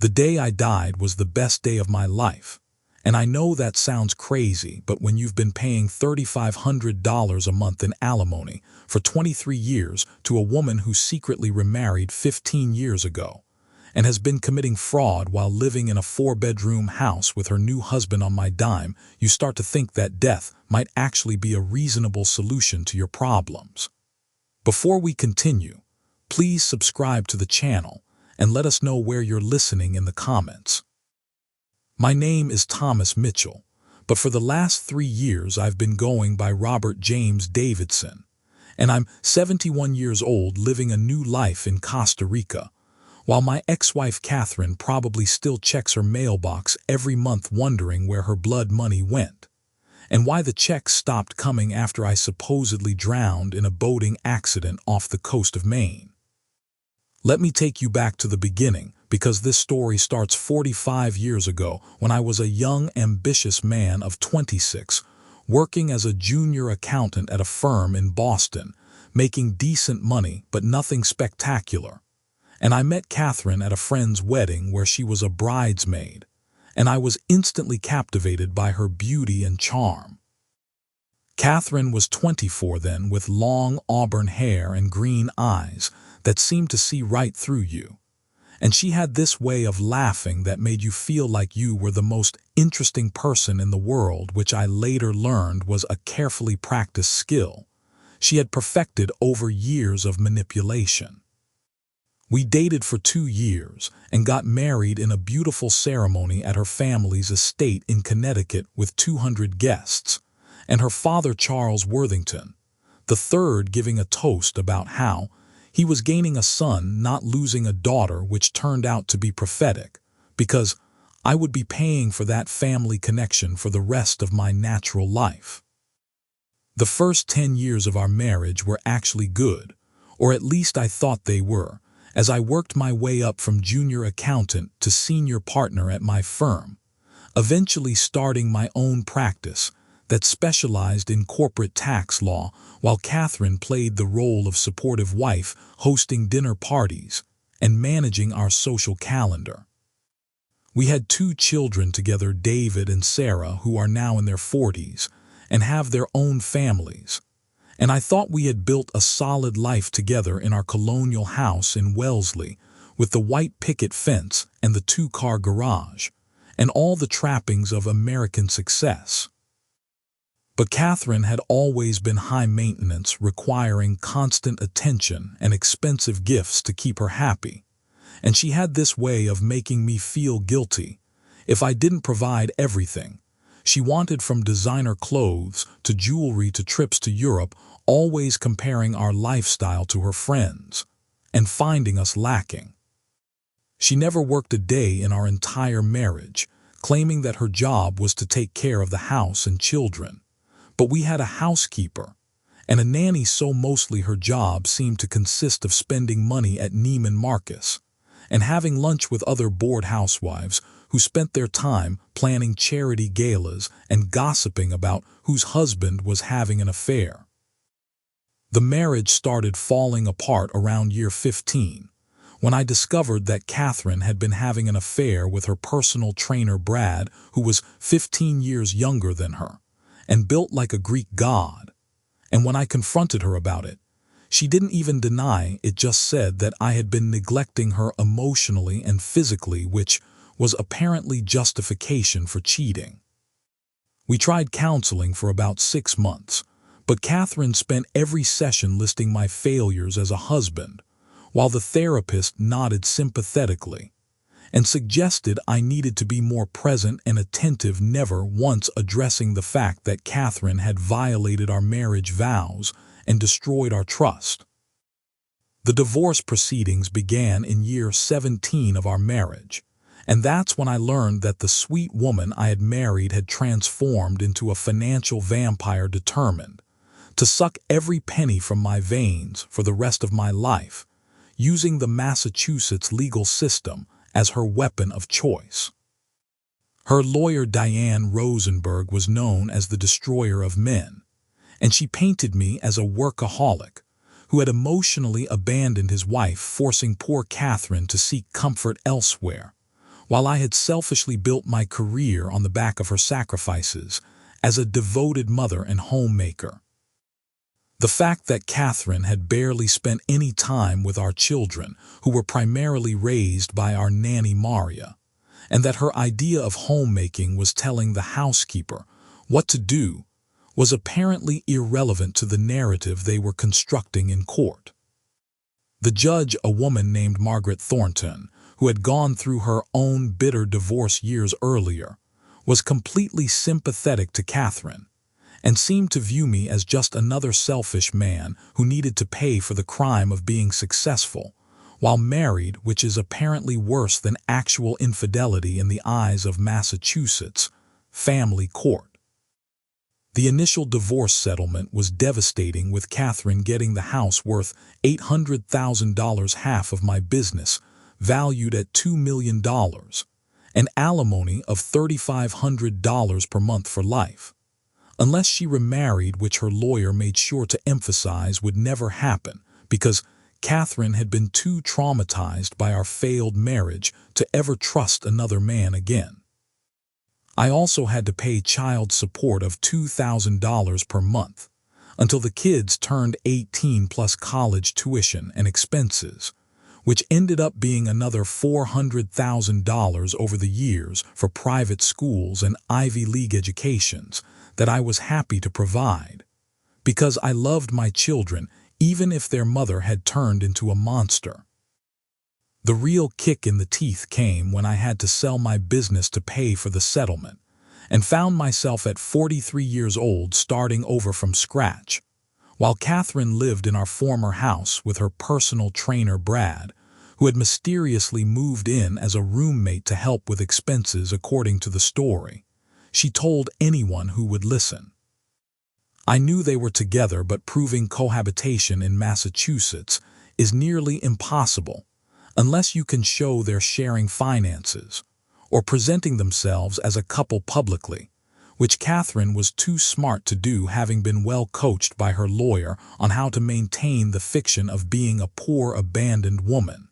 The day I died was the best day of my life. And I know that sounds crazy, but when you've been paying $3,500 a month in alimony for 23 years to a woman who secretly remarried 15 years ago and has been committing fraud while living in a 4-bedroom house with her new husband on my dime, you start to think that death might actually be a reasonable solution to your problems. Before we continue, please subscribe to the channel and let us know where you're listening in the comments. My name is Thomas Mitchell, but for the last 3 years I've been going by Robert James Davidson, and I'm 71 years old living a new life in Costa Rica, while my ex-wife Catherine probably still checks her mailbox every month wondering where her blood money went, and why the checks stopped coming after I supposedly drowned in a boating accident off the coast of Maine. Let me take you back to the beginning, because this story starts 45 years ago when I was a young, ambitious man of 26, working as a junior accountant at a firm in Boston, making decent money but nothing spectacular. And I met Catherine at a friend's wedding where she was a bridesmaid, and I was instantly captivated by her beauty and charm. Catherine was 24 then, with long auburn hair and green eyes that seemed to see right through you. And she had this way of laughing that made you feel like you were the most interesting person in the world, which I later learned was a carefully practiced skill she had perfected over years of manipulation. We dated for 2 years and got married in a beautiful ceremony at her family's estate in Connecticut with 200 guests, and her father Charles Worthington, the third, giving a toast about how he was gaining a son, not losing a daughter, which turned out to be prophetic, because I would be paying for that family connection for the rest of my natural life. The first 10 years of our marriage were actually good, or at least I thought they were, as I worked my way up from junior accountant to senior partner at my firm, eventually starting my own practice that specialized in corporate tax law, while Catherine played the role of supportive wife, hosting dinner parties and managing our social calendar. We had 2 children together, David and Sarah, who are now in their 40s and have their own families, and I thought we had built a solid life together in our colonial house in Wellesley with the white picket fence and the 2-car garage and all the trappings of American success. But Catherine had always been high maintenance, requiring constant attention and expensive gifts to keep her happy, and she had this way of making me feel guilty if I didn't provide everything she wanted, from designer clothes to jewelry to trips to Europe, always comparing our lifestyle to her friends and finding us lacking. She never worked a day in our entire marriage, claiming that her job was to take care of the house and children. But we had a housekeeper and a nanny, so mostly her job seemed to consist of spending money at Neiman Marcus and having lunch with other bored housewives who spent their time planning charity galas and gossiping about whose husband was having an affair. The marriage started falling apart around year 15, when I discovered that Catherine had been having an affair with her personal trainer Brad, who was 15 years younger than her and built like a Greek god. And when I confronted her about it, she didn't even deny it, just said that I had been neglecting her emotionally and physically, which was apparently justification for cheating. We tried counseling for about 6 months, but Catherine spent every session listing my failures as a husband, while the therapist nodded sympathetically and suggested I needed to be more present and attentive, never once addressing the fact that Catherine had violated our marriage vows and destroyed our trust. The divorce proceedings began in year 17 of our marriage, and that's when I learned that the sweet woman I had married had transformed into a financial vampire determined to suck every penny from my veins for the rest of my life, using the Massachusetts legal system as her weapon of choice. Her lawyer Diane Rosenberg was known as the destroyer of men, and she painted me as a workaholic who had emotionally abandoned his wife, forcing poor Catherine to seek comfort elsewhere, while I had selfishly built my career on the back of her sacrifices as a devoted mother and homemaker. The fact that Catherine had barely spent any time with our children, who were primarily raised by our nanny Maria, and that her idea of homemaking was telling the housekeeper what to do, was apparently irrelevant to the narrative they were constructing in court. The judge, a woman named Margaret Thornton, who had gone through her own bitter divorce years earlier, was completely sympathetic to Catherine, and seemed to view me as just another selfish man who needed to pay for the crime of being successful, while married, which is apparently worse than actual infidelity in the eyes of Massachusetts family court. The initial divorce settlement was devastating, with Catherine getting the house worth $800,000, half of my business, valued at $2 million, and alimony of $3,500 per month for life, unless she remarried, which her lawyer made sure to emphasize would never happen because Catherine had been too traumatized by our failed marriage to ever trust another man again. I also had to pay child support of $2,000 per month until the kids turned 18, plus college tuition and expenses, which ended up being another $400,000 over the years for private schools and Ivy League educations that I was happy to provide, because I loved my children even if their mother had turned into a monster. The real kick in the teeth came when I had to sell my business to pay for the settlement, and found myself at 43 years old starting over from scratch, while Catherine lived in our former house with her personal trainer Brad, who had mysteriously moved in as a roommate to help with expenses according to the story. She told anyone who would listen. I knew they were together, but proving cohabitation in Massachusetts is nearly impossible unless you can show they're sharing finances or presenting themselves as a couple publicly, which Catherine was too smart to do, having been well coached by her lawyer on how to maintain the fiction of being a poor, abandoned woman.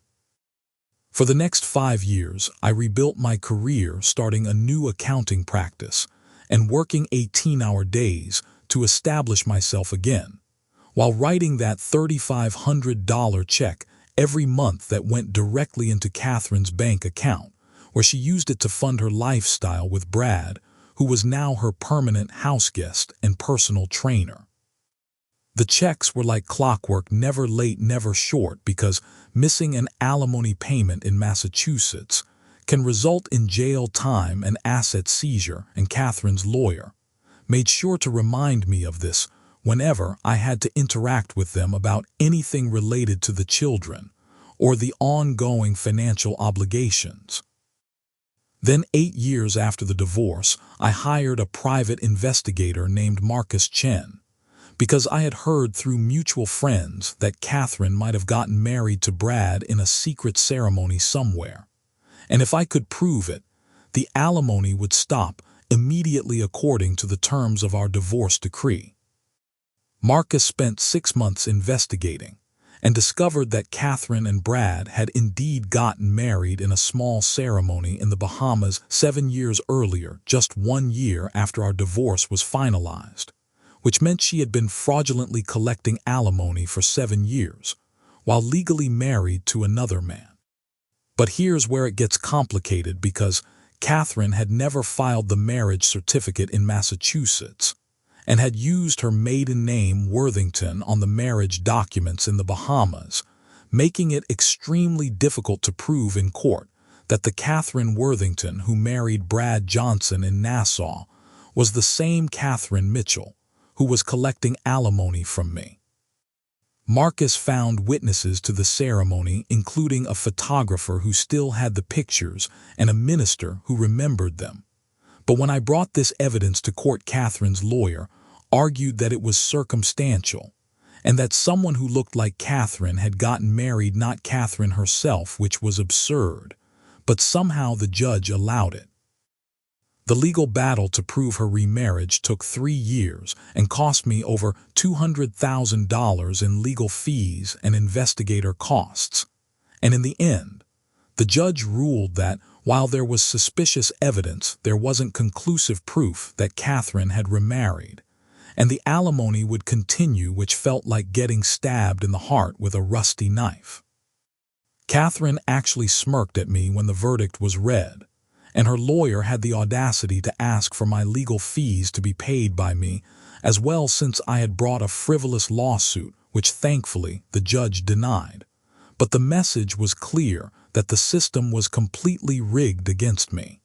For the next 5 years, I rebuilt my career, starting a new accounting practice and working 18-hour days to establish myself again, while writing that $3,500 check every month that went directly into Catherine's bank account, where she used it to fund her lifestyle with Brad, who was now her permanent house guest and personal trainer. The checks were like clockwork, never late, never short, because missing an alimony payment in Massachusetts can result in jail time and asset seizure, and Catherine's lawyer made sure to remind me of this whenever I had to interact with them about anything related to the children or the ongoing financial obligations. Then 8 years after the divorce, I hired a private investigator named Marcus Chen, because I had heard through mutual friends that Catherine might have gotten married to Brad in a secret ceremony somewhere, and if I could prove it, the alimony would stop immediately according to the terms of our divorce decree. Marcus spent 6 months investigating and discovered that Catherine and Brad had indeed gotten married in a small ceremony in the Bahamas 7 years earlier, just 1 year after our divorce was finalized, which meant she had been fraudulently collecting alimony for 7 years, while legally married to another man. But here's where it gets complicated, because Catherine had never filed the marriage certificate in Massachusetts and had used her maiden name Worthington on the marriage documents in the Bahamas, making it extremely difficult to prove in court that the Catherine Worthington who married Brad Johnson in Nassau was the same Catherine Mitchell who was collecting alimony from me. Marcus found witnesses to the ceremony, including a photographer who still had the pictures and a minister who remembered them. But when I brought this evidence to court, Catherine's lawyer argued that it was circumstantial and that someone who looked like Catherine had gotten married, not Catherine herself, which was absurd, but somehow the judge allowed it. The legal battle to prove her remarriage took 3 years and cost me over $200,000 in legal fees and investigator costs, and in the end, the judge ruled that While there was suspicious evidence, there wasn't conclusive proof that Catherine had remarried, and the alimony would continue, which felt like getting stabbed in the heart with a rusty knife. Catherine actually smirked at me when the verdict was read, and her lawyer had the audacity to ask for my legal fees to be paid by me as well, since I had brought a frivolous lawsuit, which thankfully the judge denied. But the message was clear that the system was completely rigged against me.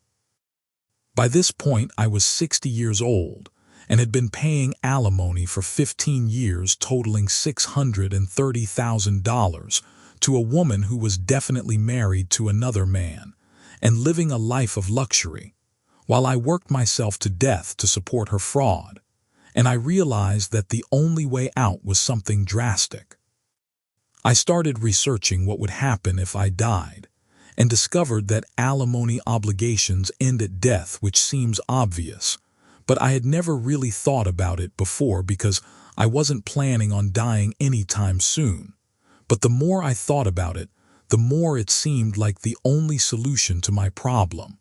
By this point, I was 60 years old and had been paying alimony for 15 years, totaling $630,000 to a woman who was definitely married to another man and living a life of luxury, while I worked myself to death to support her fraud. And I realized that the only way out was something drastic. I started researching what would happen if I died, and discovered that alimony obligations end at death, which seems obvious, but I had never really thought about it before because I wasn't planning on dying anytime soon. But the more I thought about it, the more it seemed like the only solution to my problem.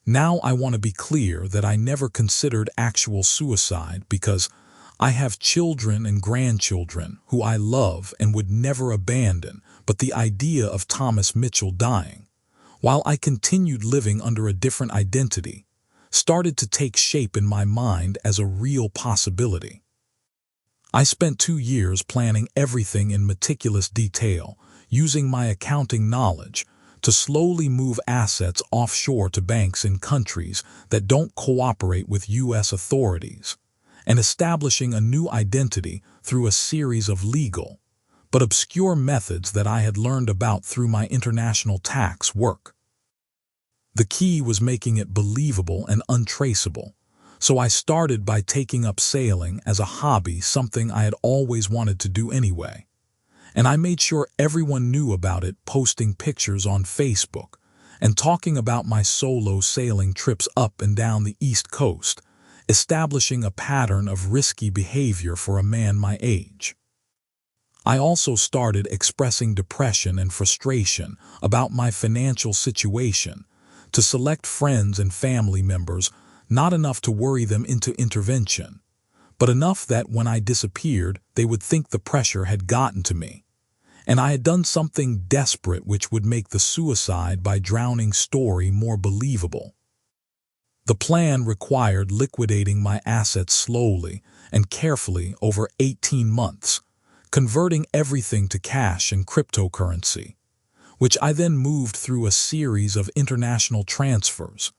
Now I want to be clear that I never considered actual suicide because I have children and grandchildren who I love and would never abandon, but the idea of Thomas Mitchell dying, while I continued living under a different identity, started to take shape in my mind as a real possibility. I spent 2 years planning everything in meticulous detail, using my accounting knowledge to slowly move assets offshore to banks in countries that don't cooperate with U.S. authorities, and establishing a new identity through a series of legal, but obscure methods that I had learned about through my international tax work. The key was making it believable and untraceable, so I started by taking up sailing as a hobby, something I had always wanted to do anyway. And I made sure everyone knew about it, posting pictures on Facebook and talking about my solo sailing trips up and down the East Coast, establishing a pattern of risky behavior for a man my age. I also started expressing depression and frustration about my financial situation to select friends and family members, not enough to worry them into intervention, but enough that when I disappeared, they would think the pressure had gotten to me, and I had done something desperate which would make the suicide by drowning story more believable. The plan required liquidating my assets slowly and carefully over 18 months, converting everything to cash and cryptocurrency, which I then moved through a series of international transfers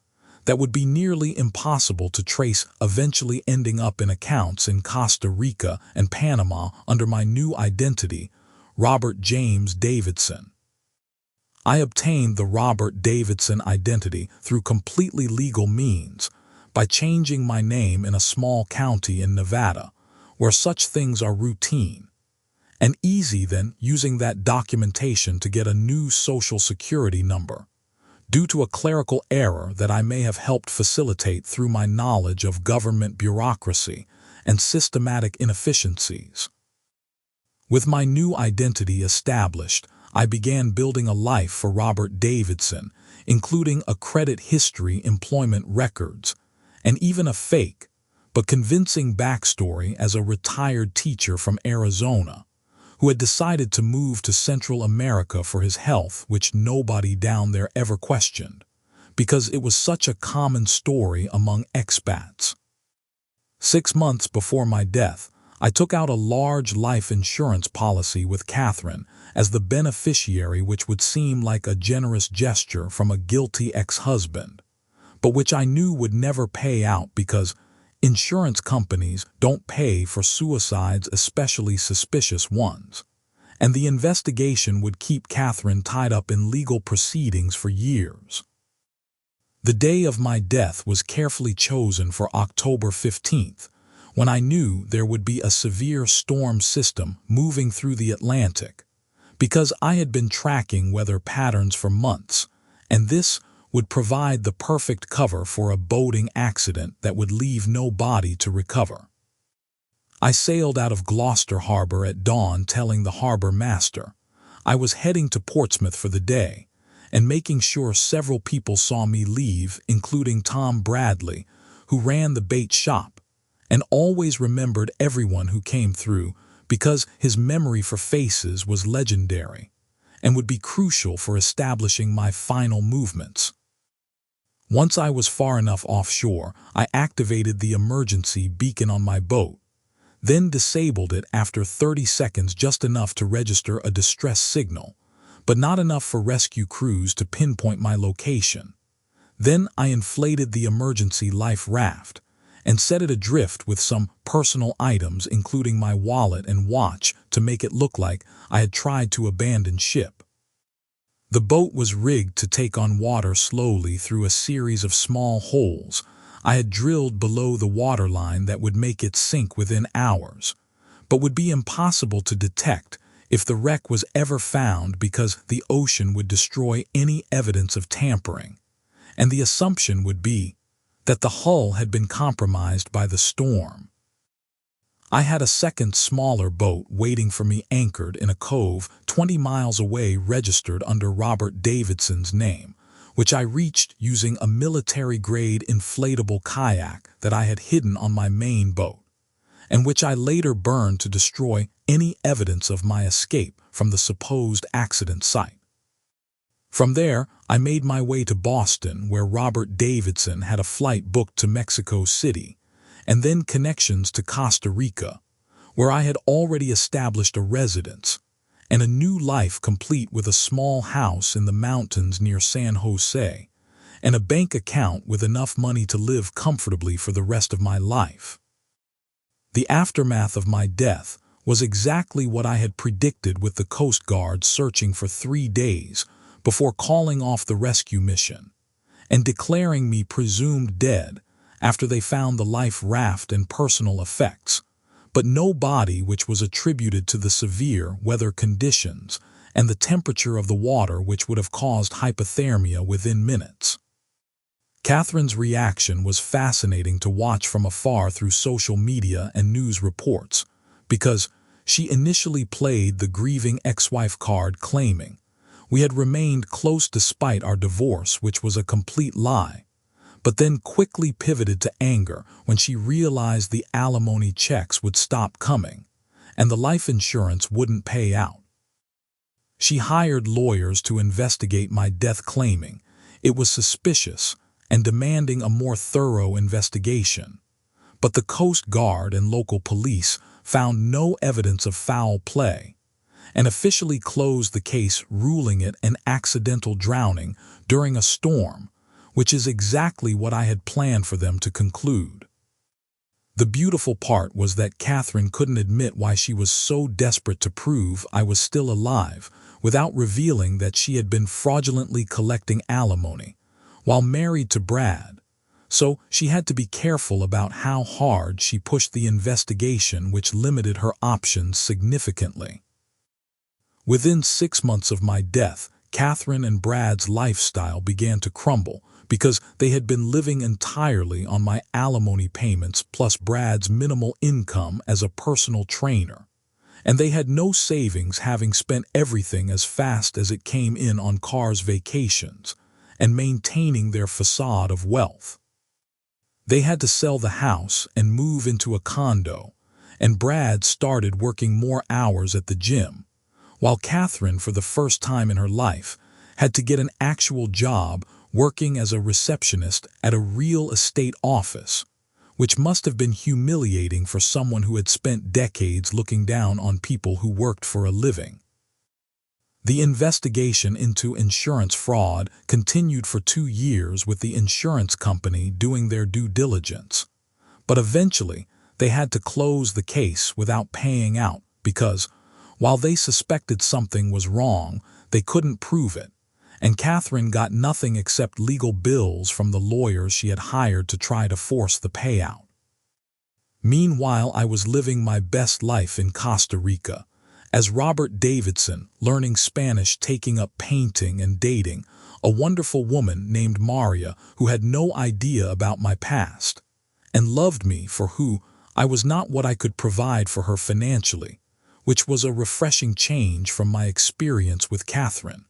that would be nearly impossible to trace, eventually ending up in accounts in Costa Rica and Panama under my new identity, Robert James Davidson. I obtained the Robert Davidson identity through completely legal means by changing my name in a small county in Nevada, where such things are routine, and easy then using that documentation to get a new social security number, due to a clerical error that I may have helped facilitate through my knowledge of government bureaucracy and systematic inefficiencies. With my new identity established, I began building a life for Robert Davidson, including a credit history, employment records, and even a fake, but convincing backstory as a retired teacher from Arizona, who had decided to move to Central America for his health, which nobody down there ever questioned, because it was such a common story among expats. 6 months before my death, I took out a large life insurance policy with Catherine as the beneficiary, which would seem like a generous gesture from a guilty ex-husband, but which I knew would never pay out because insurance companies don't pay for suicides, especially suspicious ones, and the investigation would keep Catherine tied up in legal proceedings for years. The day of my death was carefully chosen for October 15th, when I knew there would be a severe storm system moving through the Atlantic, because I had been tracking weather patterns for months, and this would provide the perfect cover for a boating accident that would leave no body to recover. I sailed out of Gloucester Harbor at dawn, telling the harbor master I was heading to Portsmouth for the day, and making sure several people saw me leave, including Tom Bradley, who ran the bait shop, and always remembered everyone who came through because his memory for faces was legendary and would be crucial for establishing my final movements. Once I was far enough offshore, I activated the emergency beacon on my boat, then disabled it after 30 seconds, just enough to register a distress signal, but not enough for rescue crews to pinpoint my location. Then I inflated the emergency life raft and set it adrift with some personal items, including my wallet and watch, to make it look like I had tried to abandon ship. The boat was rigged to take on water slowly through a series of small holes I had drilled below the waterline that would make it sink within hours, but would be impossible to detect if the wreck was ever found because the ocean would destroy any evidence of tampering, and the assumption would be that the hull had been compromised by the storm. I had a second smaller boat waiting for me anchored in a cove 20 miles away, registered under Robert Davidson's name, which I reached using a military-grade inflatable kayak that I had hidden on my main boat, and which I later burned to destroy any evidence of my escape from the supposed accident site. From there, I made my way to Boston, where Robert Davidson had a flight booked to Mexico City, and then connections to Costa Rica, where I had already established a residence and a new life, complete with a small house in the mountains near San Jose and a bank account with enough money to live comfortably for the rest of my life. The aftermath of my death was exactly what I had predicted, with the Coast Guard searching for 3 days before calling off the rescue mission and declaring me presumed dead after they found the life raft and personal effects, but no body, which was attributed to the severe weather conditions and the temperature of the water, which would have caused hypothermia within minutes. Catherine's reaction was fascinating to watch from afar through social media and news reports, because she initially played the grieving ex-wife card, claiming we had remained close despite our divorce, which was a complete lie, but then quickly pivoted to anger when she realized the alimony checks would stop coming and the life insurance wouldn't pay out. She hired lawyers to investigate my death, claiming it was suspicious and demanding a more thorough investigation. But the Coast Guard and local police found no evidence of foul play and officially closed the case, ruling it an accidental drowning during a storm, which is exactly what I had planned for them to conclude. The beautiful part was that Catherine couldn't admit why she was so desperate to prove I was still alive without revealing that she had been fraudulently collecting alimony while married to Brad, so she had to be careful about how hard she pushed the investigation, which limited her options significantly. Within 6 months of my death, Catherine and Brad's lifestyle began to crumble because they had been living entirely on my alimony payments plus Brad's minimal income as a personal trainer, and they had no savings, having spent everything as fast as it came in on Car's vacations and maintaining their facade of wealth. They had to sell the house and move into a condo, and Brad started working more hours at the gym, while Catherine, for the first time in her life, had to get an actual job working as a receptionist at a real estate office, which must have been humiliating for someone who had spent decades looking down on people who worked for a living. The investigation into insurance fraud continued for 2 years, with the insurance company doing their due diligence, but eventually they had to close the case without paying out because, while they suspected something was wrong, they couldn't prove it, and Catherine got nothing except legal bills from the lawyers she had hired to try to force the payout. Meanwhile, I was living my best life in Costa Rica, as Robert Davidson, learning Spanish, taking up painting and dating a wonderful woman named Maria who had no idea about my past and loved me for who I was, not what I could provide for her financially, which was a refreshing change from my experience with Catherine.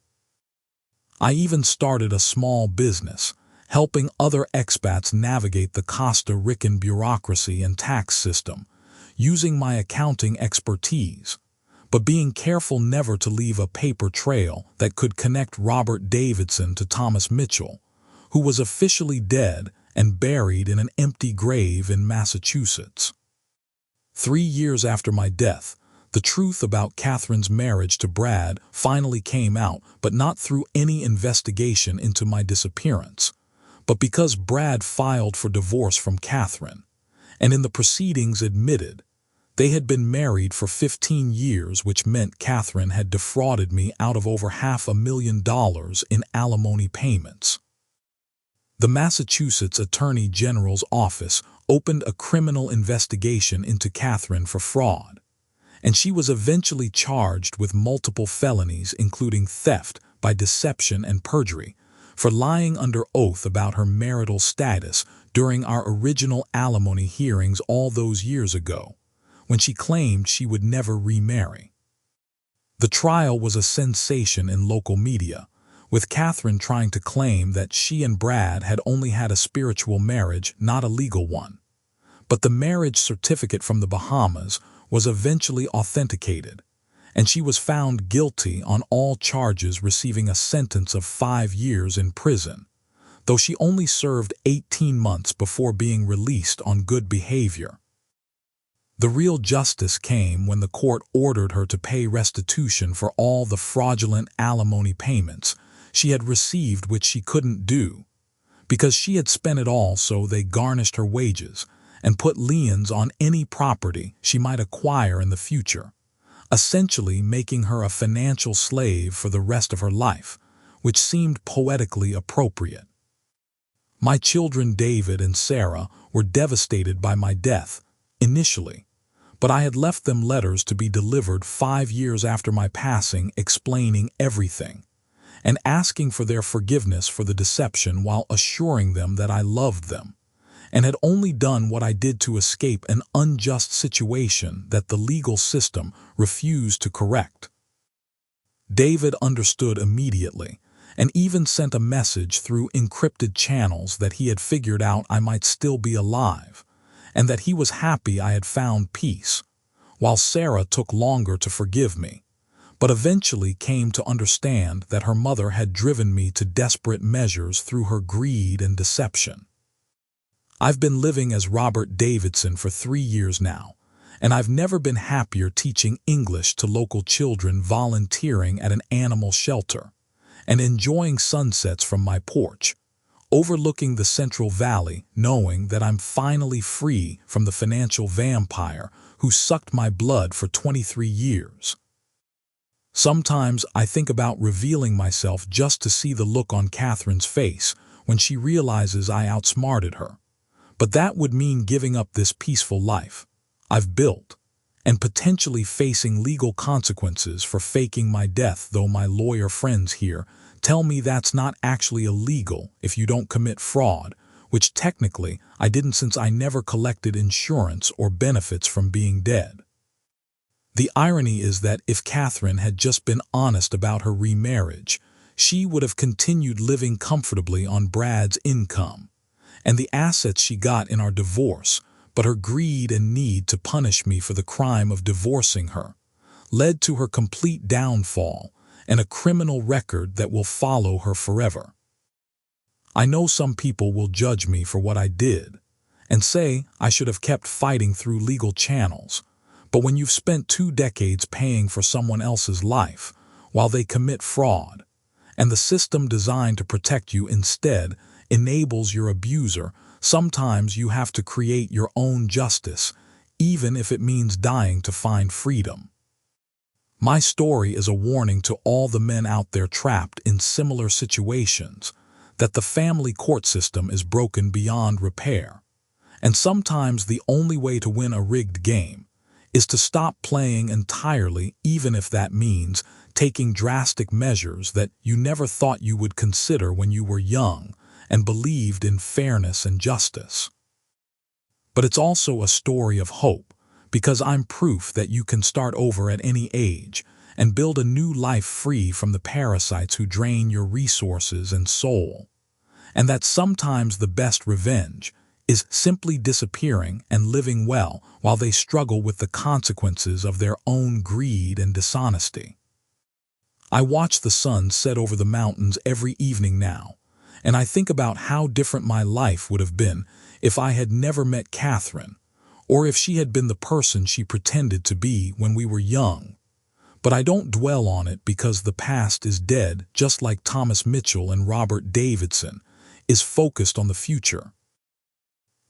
I even started a small business, helping other expats navigate the Costa Rican bureaucracy and tax system, using my accounting expertise, but being careful never to leave a paper trail that could connect Robert Davidson to Thomas Mitchell, who was officially dead and buried in an empty grave in Massachusetts. 3 years after my death, the truth about Catherine's marriage to Brad finally came out, but not through any investigation into my disappearance, but because Brad filed for divorce from Catherine, and in the proceedings admitted they had been married for 15 years, which meant Catherine had defrauded me out of over $500,000 in alimony payments. The Massachusetts Attorney General's office opened a criminal investigation into Catherine for fraud, and she was eventually charged with multiple felonies including theft by deception and perjury for lying under oath about her marital status during our original alimony hearings all those years ago, when she claimed she would never remarry. The trial was a sensation in local media, with Catherine trying to claim that she and Brad had only had a spiritual marriage, not a legal one. But the marriage certificate from the Bahamas was eventually authenticated, and she was found guilty on all charges, receiving a sentence of 5 years in prison, though she only served 18 months before being released on good behavior. The real justice came when the court ordered her to pay restitution for all the fraudulent alimony payments she had received, which she couldn't do, because she had spent it all, so they garnished her wages and put liens on any property she might acquire in the future, essentially making her a financial slave for the rest of her life, which seemed poetically appropriate. My children David and Sarah were devastated by my death, initially, but I had left them letters to be delivered 5 years after my passing explaining everything, and asking for their forgiveness for the deception while assuring them that I loved them, and had only done what I did to escape an unjust situation that the legal system refused to correct. David understood immediately, and even sent a message through encrypted channels that he had figured out I might still be alive, and that he was happy I had found peace, while Sarah took longer to forgive me, but eventually came to understand that her mother had driven me to desperate measures through her greed and deception. I've been living as Robert Davidson for 3 years now, and I've never been happier teaching English to local children, volunteering at an animal shelter, and enjoying sunsets from my porch, overlooking the Central Valley, knowing that I'm finally free from the financial vampire who sucked my blood for 23 years. Sometimes I think about revealing myself just to see the look on Catherine's face when she realizes I outsmarted her. But that would mean giving up this peaceful life I've built, and potentially facing legal consequences for faking my death, though my lawyer friends here tell me that's not actually illegal if you don't commit fraud, which technically I didn't, since I never collected insurance or benefits from being dead. The irony is that if Catherine had just been honest about her remarriage, she would have continued living comfortably on Brad's income and the assets she got in our divorce, but her greed and need to punish me for the crime of divorcing her led to her complete downfall and a criminal record that will follow her forever. I know some people will judge me for what I did and say I should have kept fighting through legal channels, but when you've spent 2 decades paying for someone else's life while they commit fraud, and the system designed to protect you instead enables your abuser, sometimes you have to create your own justice, even if it means dying to find freedom. My story is a warning to all the men out there trapped in similar situations that the family court system is broken beyond repair, and sometimes the only way to win a rigged game is to stop playing entirely, even if that means taking drastic measures that you never thought you would consider when you were young and believed in fairness and justice. But it's also a story of hope, because I'm proof that you can start over at any age and build a new life free from the parasites who drain your resources and soul. And that sometimes the best revenge is simply disappearing and living well while they struggle with the consequences of their own greed and dishonesty. I watch the sun set over the mountains every evening now, and I think about how different my life would have been if I had never met Catherine, or if she had been the person she pretended to be when we were young. But I don't dwell on it because the past is dead, just like Thomas Mitchell and Robert Davidson is focused on the future.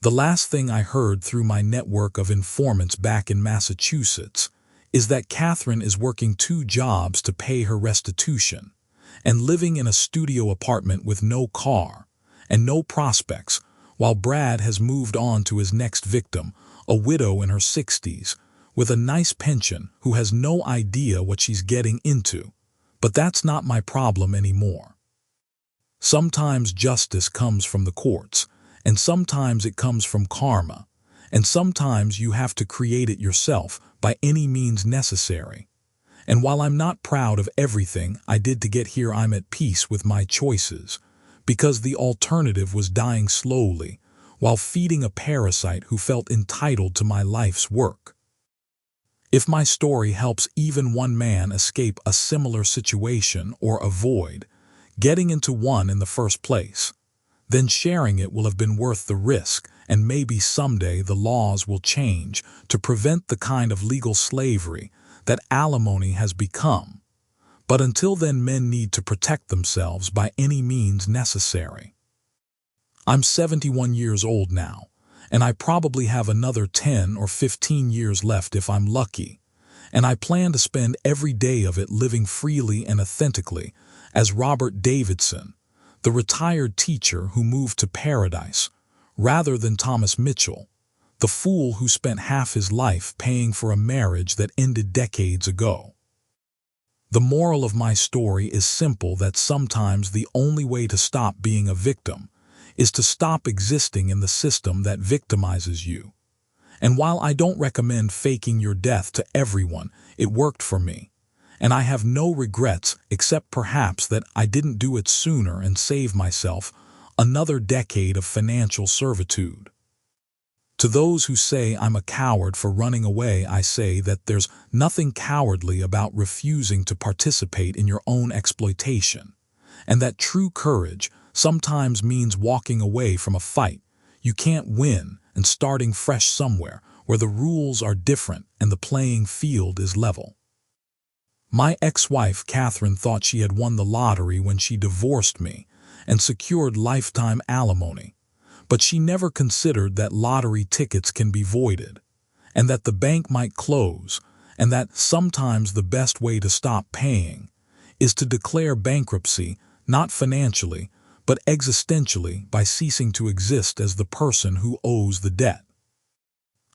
The last thing I heard through my network of informants back in Massachusetts is that Catherine is working 2 jobs to pay her restitution and living in a studio apartment with no car and no prospects, while Brad has moved on to his next victim, a widow in her 60s, with a nice pension who has no idea what she's getting into. But that's not my problem anymore. Sometimes justice comes from the courts, and sometimes it comes from karma, and sometimes you have to create it yourself by any means necessary. And while I'm not proud of everything I did to get here, I'm at peace with my choices, because the alternative was dying slowly while feeding a parasite who felt entitled to my life's work. If my story helps even one man escape a similar situation or avoid getting into one in the first place, then sharing it will have been worth the risk, and maybe someday the laws will change to prevent the kind of legal slavery that alimony has become. But until then, men need to protect themselves by any means necessary. I'm 71 years old now, and I probably have another 10 or 15 years left if I'm lucky, and I plan to spend every day of it living freely and authentically as Robert Davidson, the retired teacher who moved to paradise, rather than Thomas Mitchell, the fool who spent half his life paying for a marriage that ended decades ago. The moral of my story is simple: that sometimes the only way to stop being a victim is to stop existing in the system that victimizes you. And while I don't recommend faking your death to everyone, it worked for me, and I have no regrets except perhaps that I didn't do it sooner and save myself another decade of financial servitude. To those who say I'm a coward for running away, I say that there's nothing cowardly about refusing to participate in your own exploitation, and that true courage sometimes means walking away from a fight you can't win and starting fresh somewhere where the rules are different and the playing field is level. My ex-wife Catherine thought she had won the lottery when she divorced me and secured lifetime alimony, but she never considered that lottery tickets can be voided, and that the bank might close, and that sometimes the best way to stop paying is to declare bankruptcy, not financially, but existentially, by ceasing to exist as the person who owes the debt.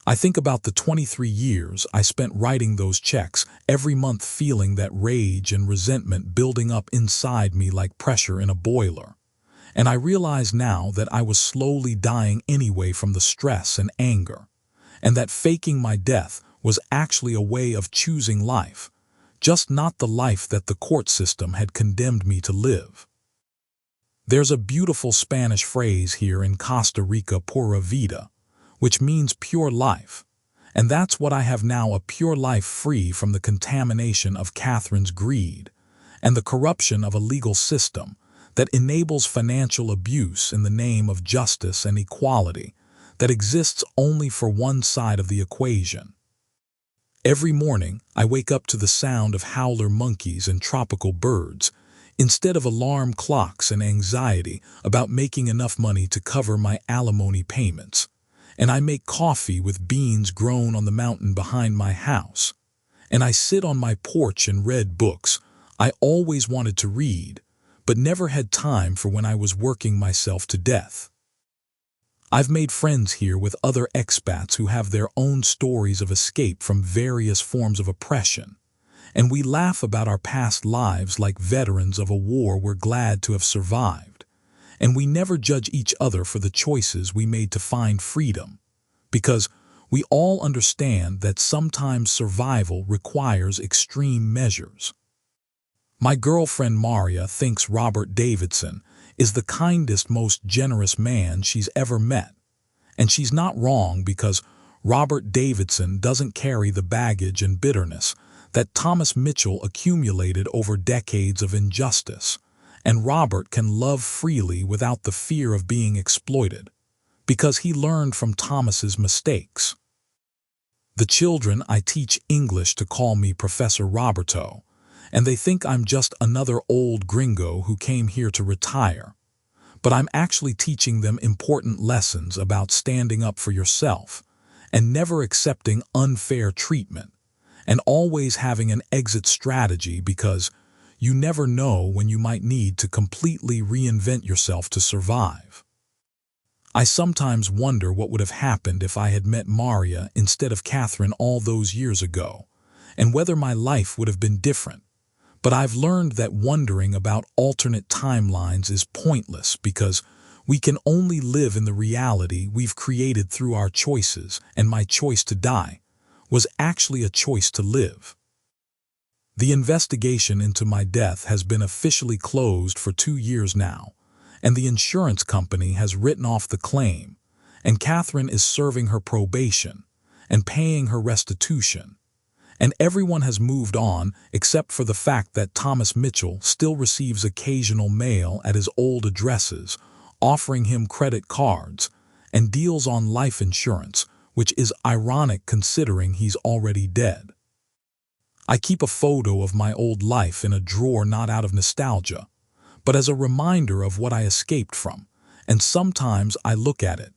I think about the 23 years I spent writing those checks every month, feeling that rage and resentment building up inside me like pressure in a boiler. And I realize now that I was slowly dying anyway from the stress and anger, and that faking my death was actually a way of choosing life, just not the life that the court system had condemned me to live. There's a beautiful Spanish phrase here in Costa Rica, pura vida, which means pure life, and that's what I have now: a pure life free from the contamination of Catherine's greed and the corruption of a legal system that enables financial abuse in the name of justice and equality that exists only for one side of the equation. Every morning, I wake up to the sound of howler monkeys and tropical birds, instead of alarm clocks and anxiety about making enough money to cover my alimony payments. And I make coffee with beans grown on the mountain behind my house. And I sit on my porch and read books I always wanted to read, but never had time for when I was working myself to death. I've made friends here with other expats who have their own stories of escape from various forms of oppression, and we laugh about our past lives like veterans of a war we're glad to have survived, and we never judge each other for the choices we made to find freedom, because we all understand that sometimes survival requires extreme measures. My girlfriend Maria thinks Robert Davidson is the kindest, most generous man she's ever met. And she's not wrong, because Robert Davidson doesn't carry the baggage and bitterness that Thomas Mitchell accumulated over decades of injustice. And Robert can love freely without the fear of being exploited, because he learned from Thomas's mistakes. The children I teach English to call me Professor Roberto, and they think I'm just another old gringo who came here to retire. But I'm actually teaching them important lessons about standing up for yourself and never accepting unfair treatment, and always having an exit strategy, because you never know when you might need to completely reinvent yourself to survive. I sometimes wonder what would have happened if I had met Maria instead of Catherine all those years ago, and whether my life would have been different. But I've learned that wondering about alternate timelines is pointless, because we can only live in the reality we've created through our choices, and my choice to die was actually a choice to live. The investigation into my death has been officially closed for 2 years now, and the insurance company has written off the claim, and Catherine is serving her probation and paying her restitution. And everyone has moved on except for the fact that Thomas Mitchell still receives occasional mail at his old addresses, offering him credit cards and deals on life insurance, which is ironic considering he's already dead. I keep a photo of my old life in a drawer, not out of nostalgia, but as a reminder of what I escaped from, and sometimes I look at it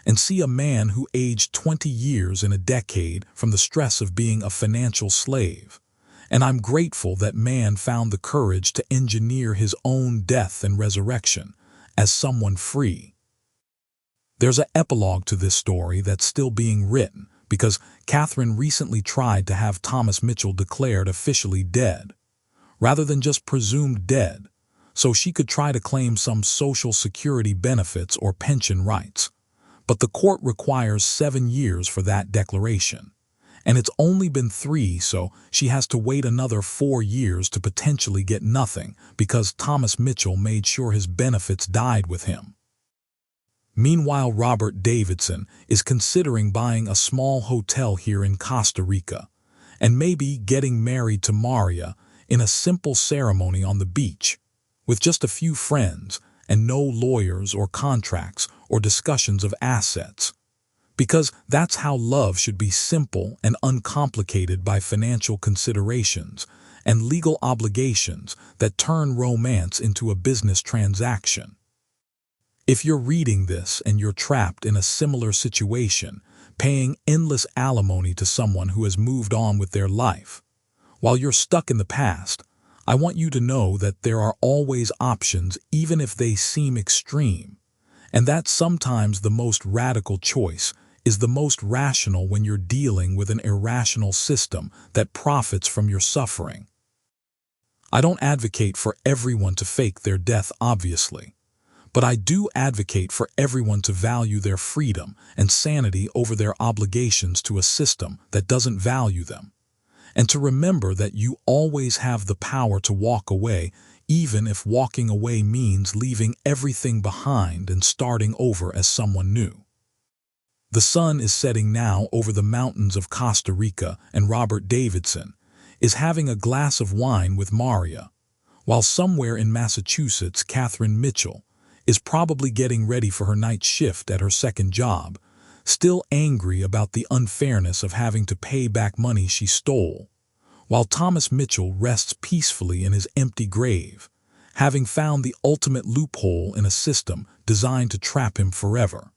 and see a man who aged 20 years in a decade from the stress of being a financial slave. And I'm grateful that man found the courage to engineer his own death and resurrection as someone free. There's an epilogue to this story that's still being written, because Catherine recently tried to have Thomas Mitchell declared officially dead, rather than just presumed dead, so she could try to claim some Social Security benefits or pension rights. But the court requires 7 years for that declaration, and it's only been 3, so she has to wait another 4 years to potentially get nothing, because Thomas Mitchell made sure his benefits died with him. Meanwhile, Robert Davidson is considering buying a small hotel here in Costa Rica, and maybe getting married to Maria in a simple ceremony on the beach, with just a few friends and no lawyers or contracts or discussions of assets. Because that's how love should be, simple and uncomplicated by financial considerations and legal obligations that turn romance into a business transaction. If you're reading this and you're trapped in a similar situation, paying endless alimony to someone who has moved on with their life, while you're stuck in the past, I want you to know that there are always options, even if they seem extreme, and that sometimes the most radical choice is the most rational when you're dealing with an irrational system that profits from your suffering. I don't advocate for everyone to fake their death, obviously, but I do advocate for everyone to value their freedom and sanity over their obligations to a system that doesn't value them, and to remember that you always have the power to walk away, even if walking away means leaving everything behind and starting over as someone new. The sun is setting now over the mountains of Costa Rica, and Robert Davidson is having a glass of wine with Maria, while somewhere in Massachusetts, Catherine Mitchell is probably getting ready for her night shift at her second job, still angry about the unfairness of having to pay back money she stole, while Thomas Mitchell rests peacefully in his empty grave, having found the ultimate loophole in a system designed to trap him forever.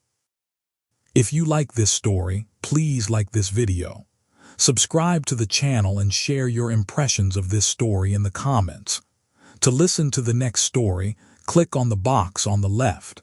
If you like this story, please like this video, subscribe to the channel, and share your impressions of this story in the comments. To listen to the next story, click on the box on the left.